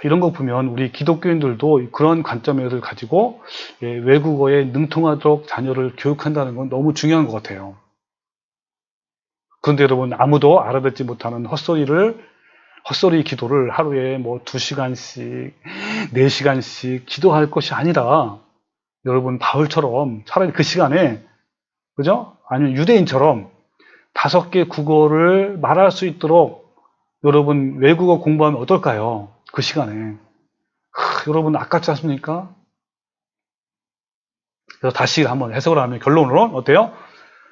이런 거 보면 우리 기독교인들도 그런 관점을 가지고 외국어에 능통하도록 자녀를 교육한다는 건 너무 중요한 것 같아요. 그런데 여러분 아무도 알아듣지 못하는 헛소리 기도를 하루에 뭐 2시간씩, 4시간씩 기도할 것이 아니라 여러분 바울처럼 차라리 그 시간에, 그죠? 아니면 유대인처럼 5개 국어를 말할 수 있도록 여러분 외국어 공부하면 어떨까요? 그 시간에. 여러분 아깝지 않습니까? 그래서 다시 한번 해석을 하면 결론으로 어때요?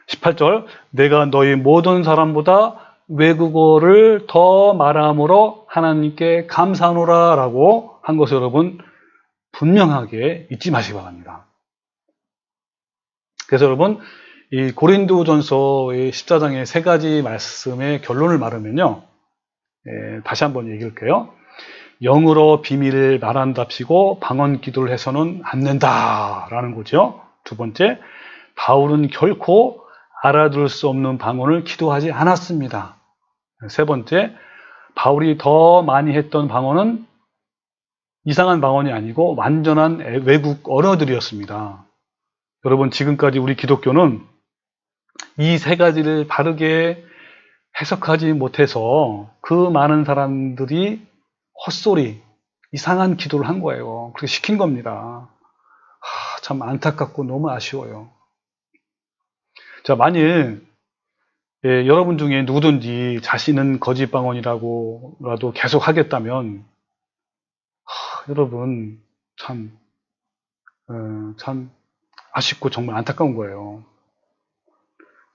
18절, 내가 너희 모든 사람보다 외국어를 더 말함으로 하나님께 감사하노라 라고 한 것을 여러분 분명하게 잊지 마시기 바랍니다. 그래서 여러분, 이 고린도전서의 14장의 세 가지 말씀의 결론을 말하면요. 다시 한번 얘기할게요. 영으로 비밀을 말한답시고 방언 기도를 해서는 안 된다라는 거죠. 두 번째, 바울은 결코 알아들을 수 없는 방언을 기도하지 않았습니다. 세 번째, 바울이 더 많이 했던 방언은 이상한 방언이 아니고 완전한 외국 언어들이었습니다. 여러분, 지금까지 우리 기독교는 이 세 가지를 바르게 해석하지 못해서 그 많은 사람들이 헛소리, 이상한 기도를 한 거예요. 그렇게 시킨 겁니다. 참 안타깝고 너무 아쉬워요. 자, 만일 여러분 중에 누구든지 자신은 거짓 방언이라고라도 계속 하겠다면 여러분 참 아쉽고 정말 안타까운 거예요.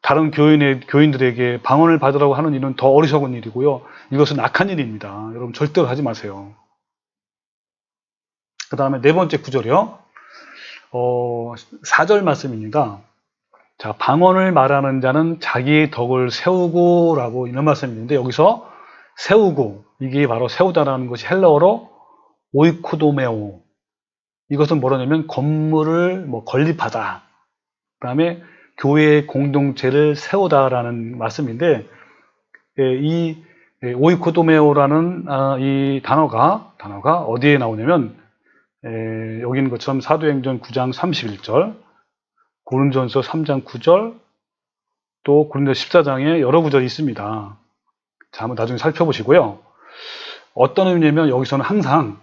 다른 교인들에게 방언을 받으라고 하는 일은 더 어리석은 일이고요. 이것은 악한 일입니다. 여러분 절대로 하지 마세요. 그 다음에 네 번째 구절이요. 4절 말씀입니다. 자, 방언을 말하는 자는 자기의 덕을 세우고 라고 이런 말씀이 있는데, 여기서 세우고, 이게 바로 세우다라는 것이 헬라어로 오이코도메오. 이것은 뭐라냐면 건물을 건립하다. 그 다음에 교회의 공동체를 세우다라는 말씀인데, 이 오이코도메오라는 이 단어가 어디에 나오냐면, 여기 있는 것처럼 사도행전 9장 31절, 고린도전서 3장 9절, 또 고린도전서 14장에 여러 구절이 있습니다. 자, 한번 나중에 살펴보시고요. 어떤 의미냐면 여기서는 항상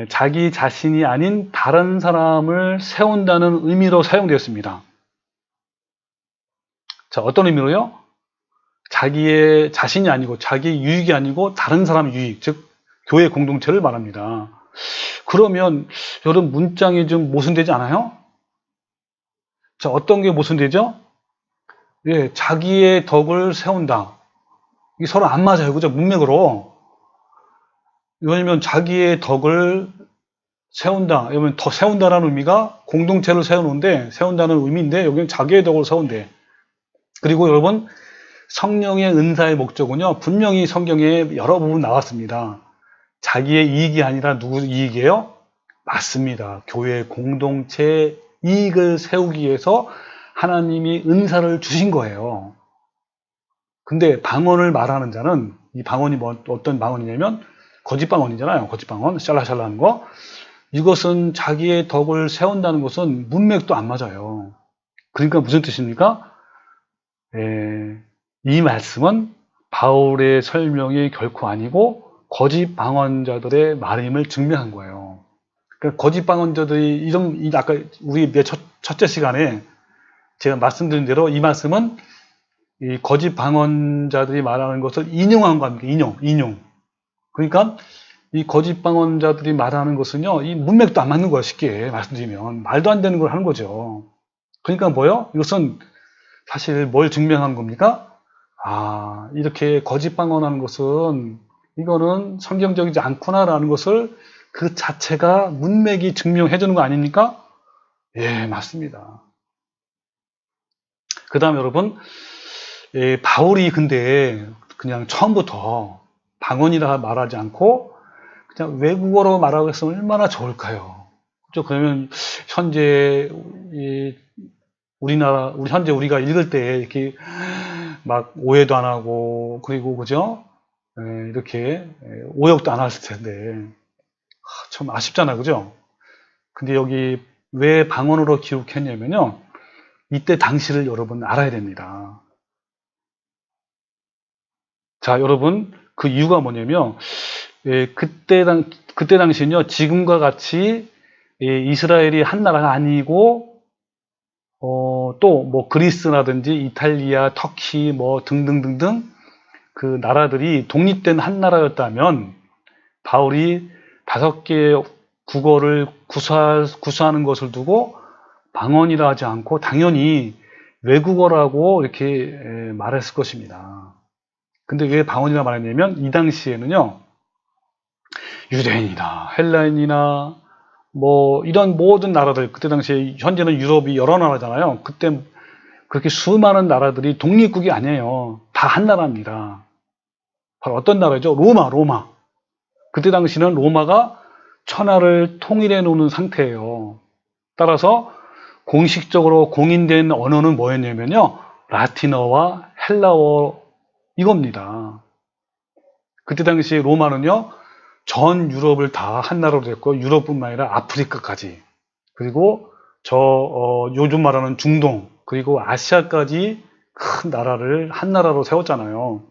자기 자신이 아닌 다른 사람을 세운다는 의미로 사용되었습니다. 자, 어떤 의미로요? 자기의 자신이 아니고 자기 유익이 아니고 다른 사람의 유익, 즉 교회 공동체를 말합니다. 그러면 여러분 문장이 좀 모순되지 않아요? 자, 어떤 게 모순되죠? 예, 자기의 덕을 세운다. 이게 서로 안 맞아요. 그죠? 문맥으로. 왜냐면 자기의 덕을 세운다. 왜냐면 더 세운다라는 의미가 공동체를 세운다는 의미인데, 여기는 자기의 덕을 세운대. 그리고 여러분, 성령의 은사의 목적은요, 분명히 성경에 여러 부분 나왔습니다. 자기의 이익이 아니라 누구 이익이에요? 맞습니다. 교회 공동체 이익을 세우기 위해서 하나님이 은사를 주신 거예요. 근데 방언을 말하는 자는, 이 방언이 어떤 방언이냐면 거짓 방언이잖아요. 거짓 방언, 샬라샬라 하는 거. 이것은 자기의 덕을 세운다는 것은 문맥도 안 맞아요. 그러니까 무슨 뜻입니까? 이 말씀은 바울의 설명이 결코 아니고 거짓 방언자들의 말임을 증명한 거예요. 그러니까 거짓 방언자들이 아까 우리 첫째 시간에 제가 말씀드린 대로 이 말씀은 이 거짓 방언자들이 말하는 것을 인용한 겁니다. 인용. 그러니까 이 거짓 방언자들이 말하는 것은요, 이 문맥도 안 맞는 거예요. 쉽게 말씀드리면 말도 안 되는 걸 하는 거죠. 그러니까 뭐요? 이것은 사실 뭘 증명한 겁니까? 이렇게 거짓 방언하는 것은 이거는 성경적이지 않구나라는 것을 그 자체가 문맥이 증명해 주는 거 아닙니까? 예, 맞습니다. 그 다음 여러분, 바울이 근데 그냥 처음부터 방언이라 말하지 않고 그냥 외국어로 말하고 했으면 얼마나 좋을까요? 그렇죠? 그러면 현재 현재 우리가 읽을 때 이렇게 막 오해도 안 하고, 그리고 그죠? 이렇게 오역도 안 했을 텐데 참 아쉽잖아, 그죠? 근데 여기 왜 방언으로 기록했냐면요, 이때 당시를 여러분 알아야 됩니다. 자, 여러분, 그 이유가 뭐냐면 그때 당시는요, 지금과 같이 이스라엘이 한 나라가 아니고 또 뭐 그리스라든지 이탈리아, 터키 뭐 등등등등 그 나라들이 독립된 한 나라였다면 바울이 5개의 국어를 구사하는 것을 두고 방언이라 하지 않고 당연히 외국어라고 이렇게 말했을 것입니다. 근데 왜 방언이라 말했냐면 이 당시에는요, 유대인이나 헬라인이나 뭐 이런 모든 나라들, 그때 당시에 현재는 유럽이 여러 나라잖아요. 그때 그렇게 수많은 나라들이 독립국이 아니에요. 다 한 나라입니다. 바로 어떤 나라죠? 로마. 그때 당시는 로마가 천하를 통일해 놓는 상태예요. 따라서 공식적으로 공인된 언어는 뭐였냐면요, 라틴어와 헬라어 이겁니다. 그때 당시 로마는요, 전 유럽을 다 한 나라로 됐고, 유럽뿐만 아니라 아프리카까지, 그리고 요즘 말하는 중동, 그리고 아시아까지 큰 나라를 한 나라로 세웠잖아요.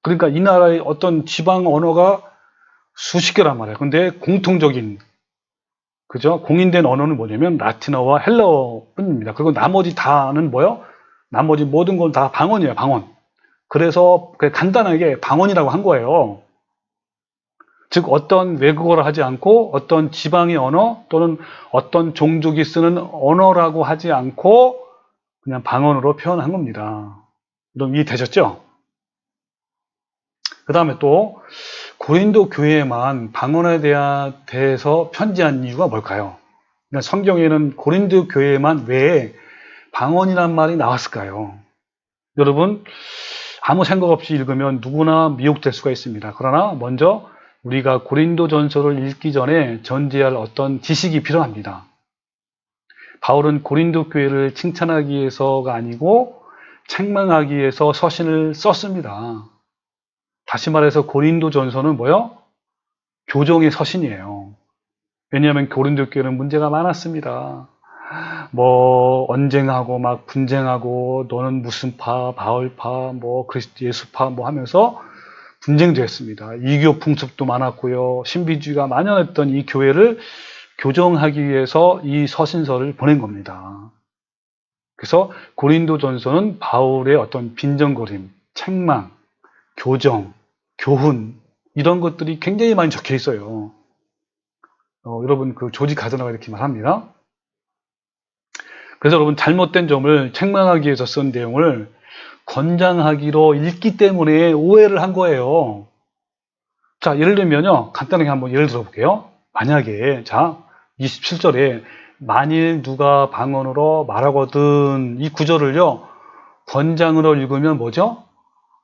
그러니까 이 나라의 어떤 지방 언어가 수십 개란 말이에요. 근데 공통적인, 그죠? 공인된 언어는 뭐냐면 라틴어와 헬라어뿐입니다. 그리고 나머지 다는 뭐요? 나머지 모든 건 다 방언이에요, 방언. 그래서 간단하게 방언이라고 한 거예요. 즉 어떤 외국어를 하지 않고 어떤 지방의 언어 또는 어떤 종족이 쓰는 언어라고 하지 않고 그냥 방언으로 표현한 겁니다. 그럼 이해되셨죠? 그 다음에 또 고린도 교회에만 방언에 대해서 편지한 이유가 뭘까요? 그러니까 성경에는 고린도 교회에만 왜 방언이란 말이 나왔을까요? 여러분, 아무 생각 없이 읽으면 누구나 미혹될 수가 있습니다. 그러나 먼저 우리가 고린도전서를 읽기 전에 전제할 어떤 지식이 필요합니다. 바울은 고린도 교회를 칭찬하기 위해서가 아니고 책망하기 위해서 서신을 썼습니다. 다시 말해서 고린도전서는 뭐요? 교정의 서신이에요. 왜냐하면 고린도 교회는 문제가 많았습니다. 뭐 언쟁하고 막 분쟁하고 너는 무슨 파, 바울파, 뭐 그리스도 예수파 뭐 하면서 분쟁도 했습니다. 이교 풍습도 많았고요. 신비주의가 만연했던 이 교회를 교정하기 위해서 이 서신서를 보낸 겁니다. 그래서 고린도전서는 바울의 어떤 빈정거림, 책망, 교정, 교훈 이런 것들이 굉장히 많이 적혀 있어요. 여러분 그 조지 가드너가 이렇게 말합니다. 그래서 여러분 잘못된 점을 책망하기 위해서 쓴 내용을 권장하기로 읽기 때문에 오해를 한 거예요. 자, 예를 들면요. 간단하게 한번 예를 들어볼게요. 만약에 자 27절에 만일 누가 방언으로 말하거든 이 구절을요. 권장으로 읽으면 뭐죠?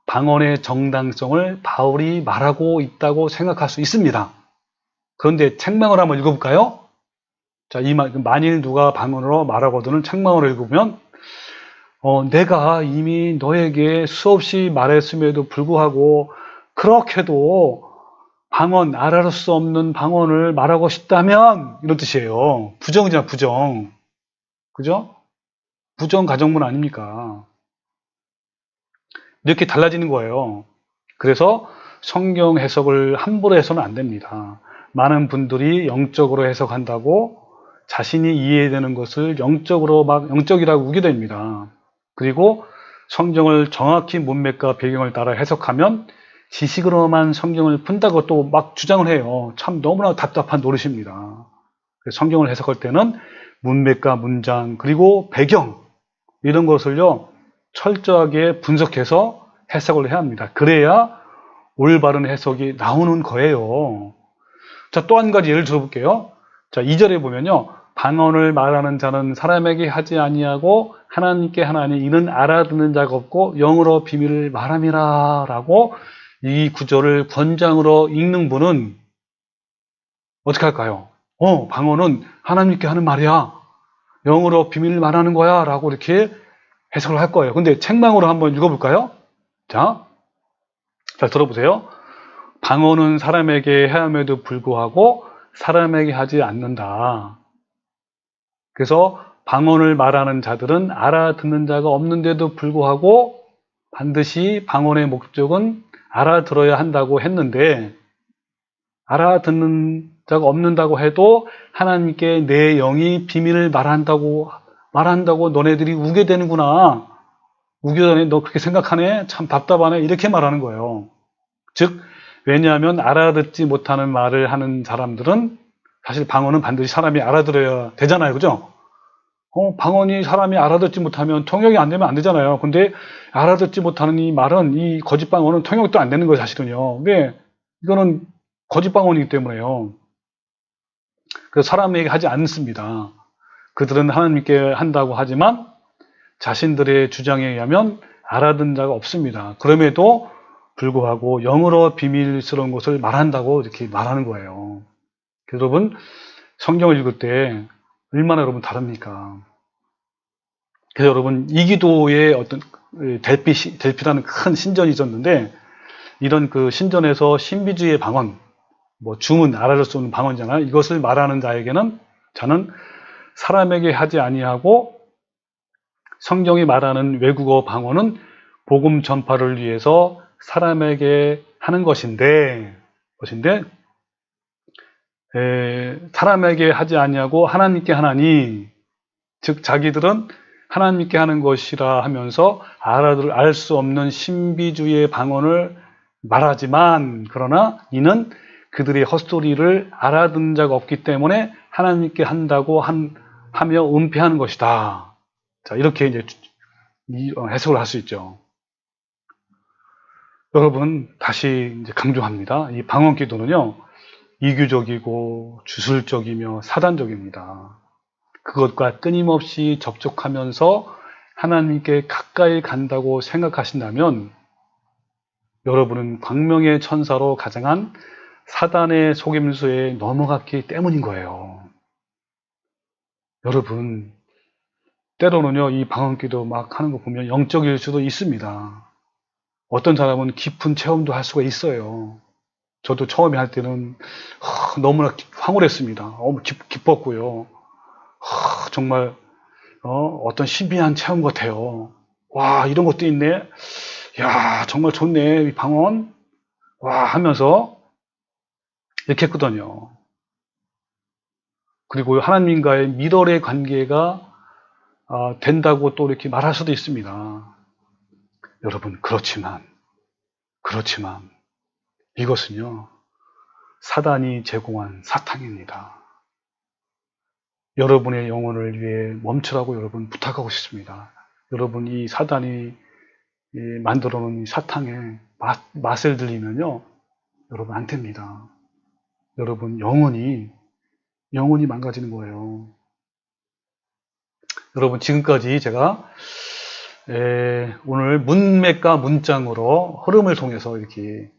방언의 정당성을 바울이 말하고 있다고 생각할 수 있습니다. 그런데 책망을 한번 읽어볼까요? 자, 만일 누가 방언으로 말하거든을 책망으로 읽으면 내가 이미 너에게 수없이 말했음에도 불구하고 그렇게도 방언, 알아볼 수 없는 방언을 말하고 싶다면 이런 뜻이에요. 부정이잖아, 부정. 그죠? 부정 가정문 아닙니까? 이렇게 달라지는 거예요. 그래서 성경 해석을 함부로 해서는 안 됩니다. 많은 분들이 영적으로 해석한다고 자신이 이해되는 것을 영적이라고 우기게 됩니다. 그리고 성경을 정확히 문맥과 배경을 따라 해석하면 지식으로만 성경을 푼다고 또 막 주장을 해요. 참 너무나 답답한 노릇입니다. 성경을 해석할 때는 문맥과 문장 그리고 배경 이런 것을요 철저하게 분석해서 해석을 해야 합니다. 그래야 올바른 해석이 나오는 거예요. 자, 또 한 가지 예를 들어볼게요. 자, 2절에 보면요. 방언을 말하는 자는 사람에게 하지 아니하고 하나님께 하나니 이는 알아듣는 자가 없고 영으로 비밀을 말함이라 라고 이 구절을 권장으로 읽는 분은 어떻게 할까요? 방언은 하나님께 하는 말이야. 영으로 비밀을 말하는 거야 라고 이렇게 해석을 할 거예요. 근데 책망으로 한번 읽어볼까요? 자, 잘 들어보세요. 방언은 사람에게 해함에도 불구하고 사람에게 하지 않는다. 그래서 방언을 말하는 자들은 알아듣는 자가 없는데도 불구하고 반드시 방언의 목적은 알아들어야 한다고 했는데 알아듣는 자가 없는다고 해도 하나님께 내 영이 비밀을 말한다고 너네들이 우게 되는구나. 우겨다니 너 그렇게 생각하네? 참 답답하네. 이렇게 말하는 거예요. 즉 왜냐하면 알아듣지 못하는 말을 하는 사람들은 사실 방언은 반드시 사람이 알아들어야 되잖아요. 그죠? 방언이 사람이 알아듣지 못하면 통역이 안 되면 안 되잖아요. 근데 알아듣지 못하는 이 말은 이 거짓 방언은 통역도 안 되는 거예요. 사실은요. 왜? 이거는 거짓 방언이기 때문에요. 그래서 사람에게 하지 않습니다. 그들은 하나님께 한다고 하지만 자신들의 주장에 의하면 알아듣는 자가 없습니다. 그럼에도 불구하고 영으로 비밀스러운 것을 말한다고 이렇게 말하는 거예요. 여러분, 성경을 읽을 때 얼마나 여러분 다릅니까? 그래서 여러분, 이기도의 어떤 델피라는 큰 신전이 있었는데, 이런 그 신전에서 신비주의의 방언, 뭐 주문, 알아들 수 없는 방언이잖아요. 이것을 말하는 자에게는 저는 사람에게 하지 아니하고 성경이 말하는 외국어 방언은 복음 전파를 위해서 사람에게 하는 것인데 사람에게 하지 아니하고 하나님께 하나니, 즉 자기들은 하나님께 하는 것이라 하면서 알 수 없는 신비주의의 방언을 말하지만, 그러나 이는 그들의 헛소리를 알아듣는 자가 없기 때문에 하나님께 한다고 하며 은폐하는 것이다. 자, 이렇게 이제 해석을 할 수 있죠. 여러분, 다시 이제 강조합니다. 이 방언 기도는요, 이규적이고 주술적이며 사단적입니다. 그것과 끊임없이 접촉하면서 하나님께 가까이 간다고 생각하신다면 여러분은 광명의 천사로 가장한 사단의 속임수에 넘어갔기 때문인 거예요. 여러분, 때로는요, 이 방언기도 막 하는 거 보면 영적일 수도 있습니다. 어떤 사람은 깊은 체험도 할 수가 있어요. 저도 처음에 할 때는 너무나 황홀했습니다. 너무 기뻤고요. 정말 어떤 신비한 체험 같아요. 와, 이런 것도 있네. 야, 정말 좋네, 이 방언. 와, 하면서 이렇게 했거든요. 그리고 하나님과의 밀월의 관계가 된다고 또 이렇게 말할 수도 있습니다. 여러분, 그렇지만 이것은요, 사단이 제공한 사탕입니다. 여러분의 영혼을 위해 멈추라고 여러분 부탁하고 싶습니다. 여러분, 이 사단이 만들어 놓은 사탕의 맛을 들리면요, 여러분 안 됩니다. 여러분, 영혼이 망가지는 거예요. 여러분, 지금까지 제가 오늘 문맥과 문장으로 흐름을 통해서 이렇게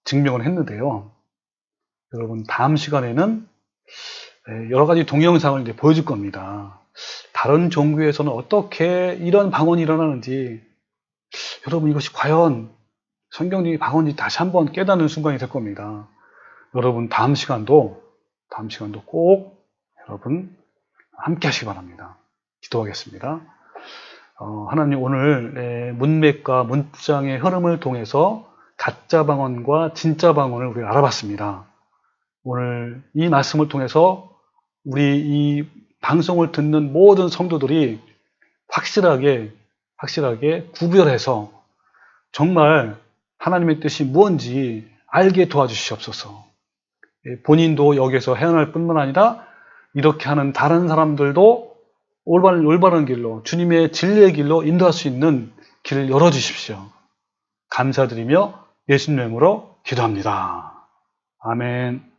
증명을 했는데요. 여러분, 다음 시간에는 여러 가지 동영상을 이제 보여줄 겁니다. 다른 종교에서는 어떻게 이런 방언이 일어나는지, 여러분, 이것이 과연 성경적인 방언인지 다시 한번 깨닫는 순간이 될 겁니다. 여러분, 다음 시간도 꼭 여러분 함께 하시기 바랍니다. 기도하겠습니다. 하나님, 오늘 문맥과 문장의 흐름을 통해서 가짜 방언과 진짜 방언을 우리가 알아봤습니다. 오늘 이 말씀을 통해서 우리 이 방송을 듣는 모든 성도들이 확실하게 구별해서 정말 하나님의 뜻이 무엇인지 알게 도와주시옵소서. 본인도 여기서 헤어날 뿐만 아니라 이렇게 하는 다른 사람들도 올바른 길로, 주님의 진리의 길로 인도할 수 있는 길을 열어주십시오. 감사드리며 예수님 이름으로 기도합니다. 아멘.